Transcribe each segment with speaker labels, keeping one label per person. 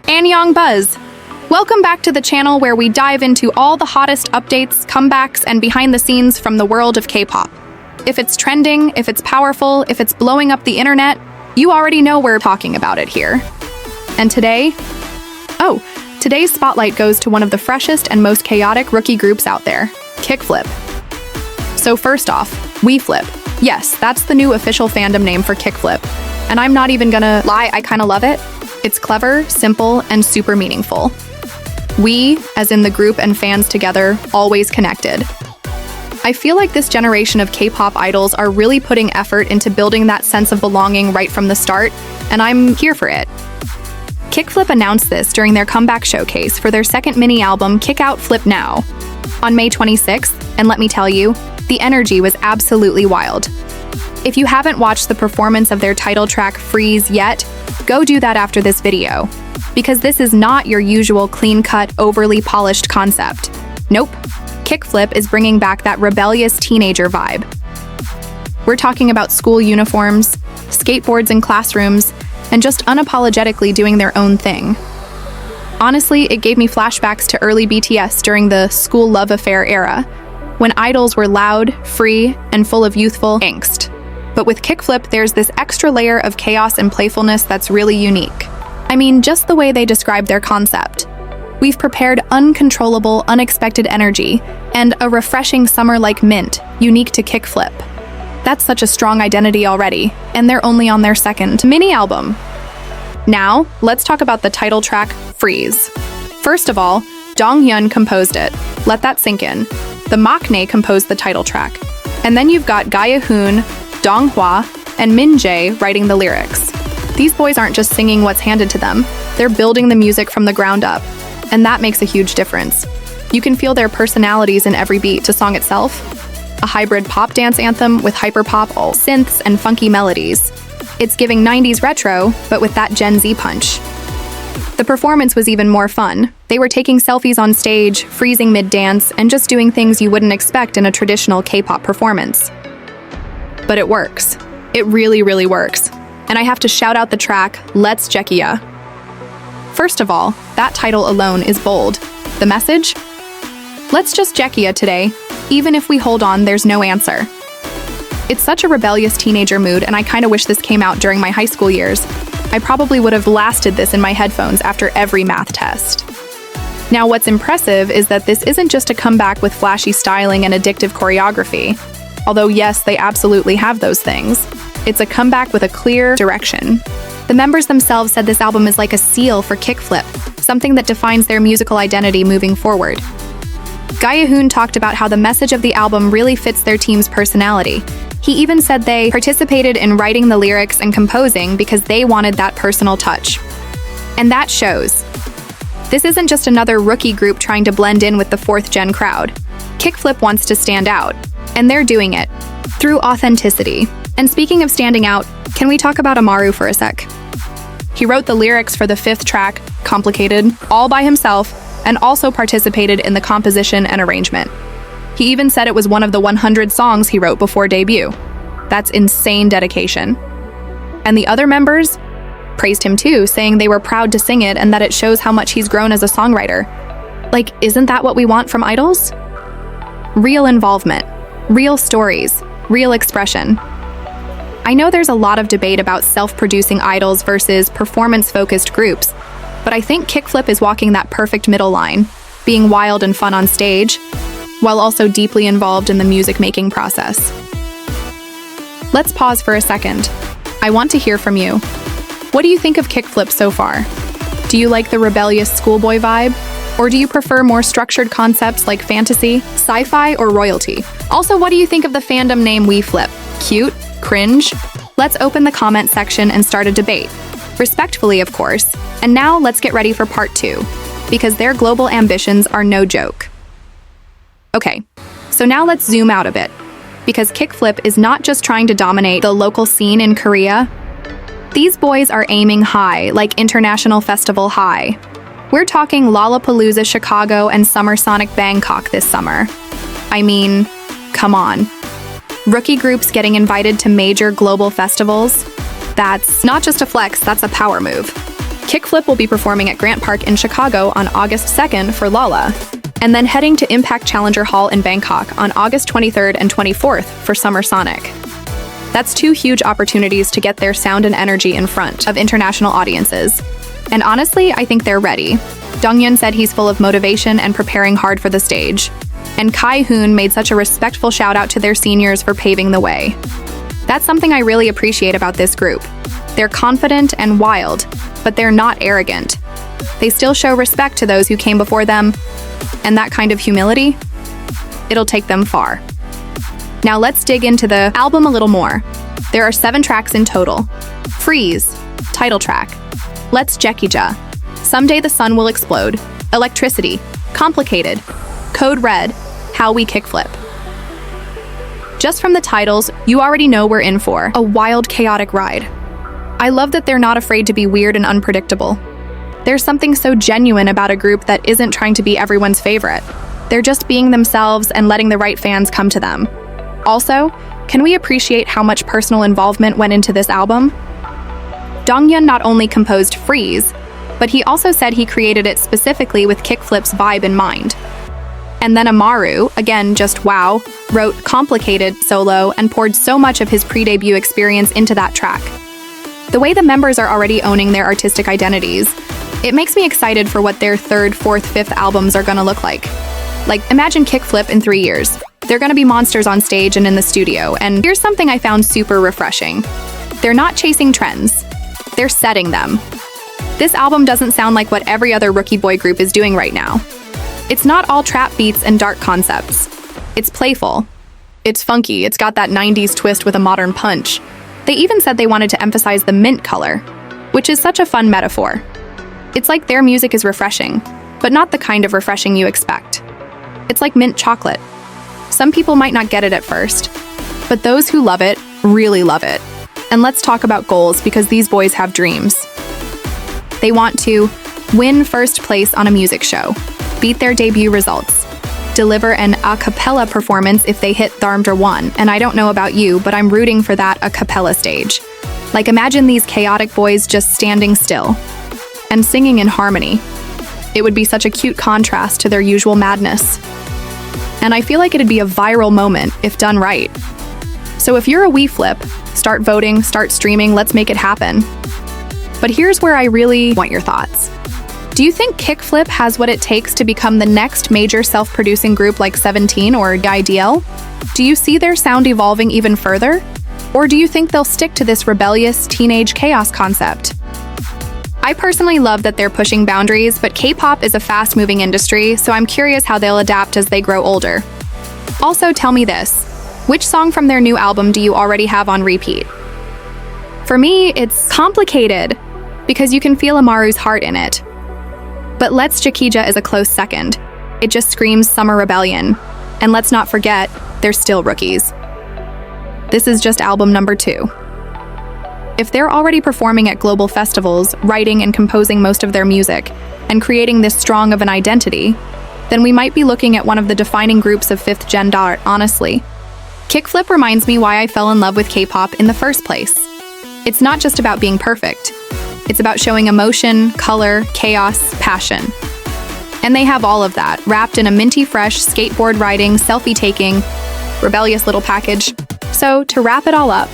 Speaker 1: Annyeong Buzz! Welcome back to the channel where we dive into all the hottest updates, comebacks, and behind the scenes from the world of K-pop. If it's trending, if it's powerful, if it's blowing up the internet, you already know we're talking about it here. And today's spotlight goes to one of the freshest and most chaotic rookie groups out there, KickFlip. So first off, WeFlip. Yes, that's the new official fandom name for KickFlip. And I'm not even gonna lie, I kinda love it. It's clever, simple, and super meaningful. We, as in the group and fans together, always connected. I feel like this generation of K-pop idols are really putting effort into building that sense of belonging right from the start, and I'm here for it. KickFlip announced this during their comeback showcase for their second mini-album, Kick Out Flip Now, on May 26th, and let me tell you, the energy was absolutely wild. If you haven't watched the performance of their title track, Freeze, yet, go do that after this video, because this is not your usual clean-cut, overly polished concept. Nope. KickFlip is bringing back that rebellious teenager vibe. We're talking about school uniforms, skateboards in classrooms, and just unapologetically doing their own thing. Honestly, it gave me flashbacks to early BTS during the school love affair era, when idols were loud, free, and full of youthful angst. But with KickFlip, there's this extra layer of chaos and playfulness that's really unique. I mean, just the way they describe their concept. We've prepared uncontrollable, unexpected energy, and a refreshing summer-like mint, unique to KickFlip. That's such a strong identity already, and they're only on their second mini-album. Now, let's talk about the title track, Freeze. First of all, Donghyun composed it. Let that sink in. The Maknae composed the title track. And then you've got Gaehoon, Donghwa, and Minjae writing the lyrics. These boys aren't just singing what's handed to them, they're building the music from the ground up, and that makes a huge difference. You can feel their personalities in every beat. The song itself, a hybrid pop dance anthem with hyperpop, synths, and funky melodies. It's giving 90s retro, but with that Gen Z punch. The performance was even more fun. They were taking selfies on stage, freezing mid-dance, and just doing things you wouldn't expect in a traditional K-pop performance. But it works. It really, really works. And I have to shout out the track, Let's Jekia. First of all, that title alone is bold. The message? Let's just Jekia today. Even if we hold on, there's no answer. It's such a rebellious teenager mood, and I kinda wish this came out during my high school years. I probably would have blasted this in my headphones after every math test. Now, what's impressive is that this isn't just a comeback with flashy styling and addictive choreography. Although yes, they absolutely have those things. It's a comeback with a clear direction. The members themselves said this album is like a seal for KickFlip, something that defines their musical identity moving forward. Gaehoon talked about how the message of the album really fits their team's personality. He even said they participated in writing the lyrics and composing because they wanted that personal touch. And that shows. This isn't just another rookie group trying to blend in with the fourth-gen crowd. KickFlip wants to stand out, and they're doing it through authenticity. And speaking of standing out, can we talk about Amaru for a sec? He wrote the lyrics for the fifth track, Complicated, all by himself, and also participated in the composition and arrangement. He even said it was one of the 100 songs he wrote before debut. That's insane dedication. And the other members praised him too, saying they were proud to sing it and that it shows how much he's grown as a songwriter. Like, isn't that what we want from idols? Real involvement, real stories, real expression. I know there's a lot of debate about self-producing idols versus performance-focused groups, but I think KickFlip is walking that perfect middle line, being wild and fun on stage, while also deeply involved in the music-making process. Let's pause for a second. I want to hear from you. What do you think of KickFlip so far? Do you like the rebellious schoolboy vibe? Or do you prefer more structured concepts like fantasy, sci-fi, or royalty? Also, what do you think of the fandom name WeFlip? Cute? Cringe? Let's open the comment section and start a debate. Respectfully, of course. And now let's get ready for part 2, because their global ambitions are no joke. Okay, so now let's zoom out a bit, because KickFlip is not just trying to dominate the local scene in Korea. These boys are aiming high, like International Festival high. We're talking Lollapalooza Chicago and Summer Sonic Bangkok this summer. I mean, come on. Rookie groups getting invited to major global festivals? That's not just a flex, that's a power move. KickFlip will be performing at Grant Park in Chicago on August 2nd for Lala, and then heading to Impact Challenger Hall in Bangkok on August 23rd and 24th for Summer Sonic. That's two huge opportunities to get their sound and energy in front of international audiences. And honestly, I think they're ready. Dongyun said he's full of motivation and preparing hard for the stage. And Kai Hoon made such a respectful shout out to their seniors for paving the way. That's something I really appreciate about this group. They're confident and wild, but they're not arrogant. They still show respect to those who came before them, and that kind of humility, it'll take them far. Now let's dig into the album a little more. There are 7 tracks in total. Freeze, title track. Let's Jekija, Someday the Sun Will Explode, Electricity, Complicated, Code Red, How We Kickflip. Just from the titles, you already know we're in for a wild, chaotic ride. I love that they're not afraid to be weird and unpredictable. There's something so genuine about a group that isn't trying to be everyone's favorite. They're just being themselves and letting the right fans come to them. Also, can we appreciate how much personal involvement went into this album? Dongyun not only composed Freeze, but he also said he created it specifically with KickFlip's vibe in mind. And then Amaru, again just wow, wrote Complicated solo and poured so much of his pre-debut experience into that track. The way the members are already owning their artistic identities, it makes me excited for what their 3rd, 4th, 5th albums are gonna look like. Like, imagine KickFlip in 3 years. They're gonna be monsters on stage and in the studio, and here's something I found super refreshing. They're not chasing trends, they're setting them. This album doesn't sound like what every other rookie boy group is doing right now. It's not all trap beats and dark concepts. It's playful. It's funky, it's got that 90s twist with a modern punch. They even said they wanted to emphasize the mint color, which is such a fun metaphor. It's like their music is refreshing, but not the kind of refreshing you expect. It's like mint chocolate. Some people might not get it at first, but those who love it really love it. And let's talk about goals, because these boys have dreams. They want to win first place on a music show, beat their debut results, deliver an a cappella performance if they hit Tharmdra 1, and I don't know about you, but I'm rooting for that a cappella stage. Like, imagine these chaotic boys just standing still and singing in harmony. It would be such a cute contrast to their usual madness. And I feel like it'd be a viral moment if done right. So if you're a WeFlip, start voting, start streaming, let's make it happen. But here's where I really want your thoughts. Do you think KickFlip has what it takes to become the next major self-producing group like 17 or IDL? Do you see their sound evolving even further? Or do you think they'll stick to this rebellious teenage chaos concept? I personally love that they're pushing boundaries, but K-pop is a fast-moving industry, so I'm curious how they'll adapt as they grow older. Also, tell me this. Which song from their new album do you already have on repeat? For me, it's Complicated, because you can feel Amaru's heart in it. But Let's Jekija is a close second. It just screams Summer Rebellion. And let's not forget, they're still rookies. This is just album number 2. If they're already performing at global festivals, writing and composing most of their music, and creating this strong of an identity, then we might be looking at one of the defining groups of 5th gen art, honestly. KickFlip reminds me why I fell in love with K-pop in the first place. It's not just about being perfect. It's about showing emotion, color, chaos, passion. And they have all of that, wrapped in a minty-fresh, skateboard riding, selfie-taking, rebellious little package. So, to wrap it all up,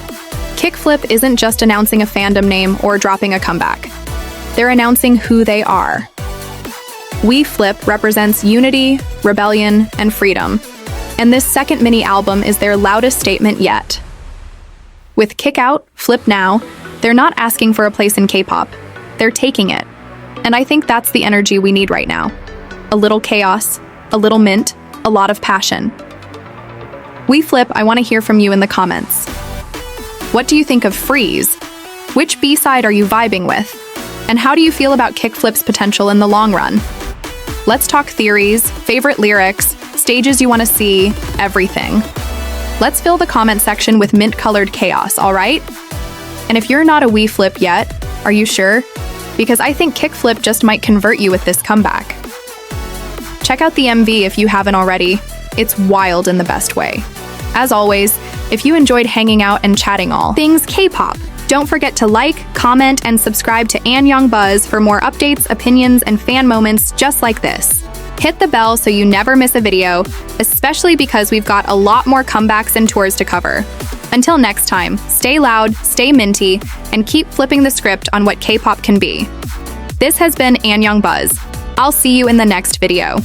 Speaker 1: KickFlip isn't just announcing a fandom name or dropping a comeback. They're announcing who they are. WeFlip represents unity, rebellion, and freedom. And this second mini-album is their loudest statement yet. With Kick Out, Flip Now, they're not asking for a place in K-pop. They're taking it. And I think that's the energy we need right now. A little chaos, a little mint, a lot of passion. WeFlip, I want to hear from you in the comments. What do you think of Freeze? Which B-side are you vibing with? And how do you feel about KickFlip's potential in the long run? Let's talk theories, favorite lyrics, stages you want to see, everything. Let's fill the comment section with mint-colored chaos, all right? And if you're not a WeFlip yet, are you sure? Because I think KickFlip just might convert you with this comeback. Check out the MV if you haven't already. It's wild in the best way. As always, if you enjoyed hanging out and chatting all things K-pop. Don't forget to like, comment, and subscribe to &YoungBuzz for more updates, opinions, and fan moments just like this. Hit the bell so you never miss a video, especially because we've got a lot more comebacks and tours to cover. Until next time, stay loud, stay minty, and keep flipping the script on what K-pop can be. This has been &YoungBuzz. I'll see you in the next video.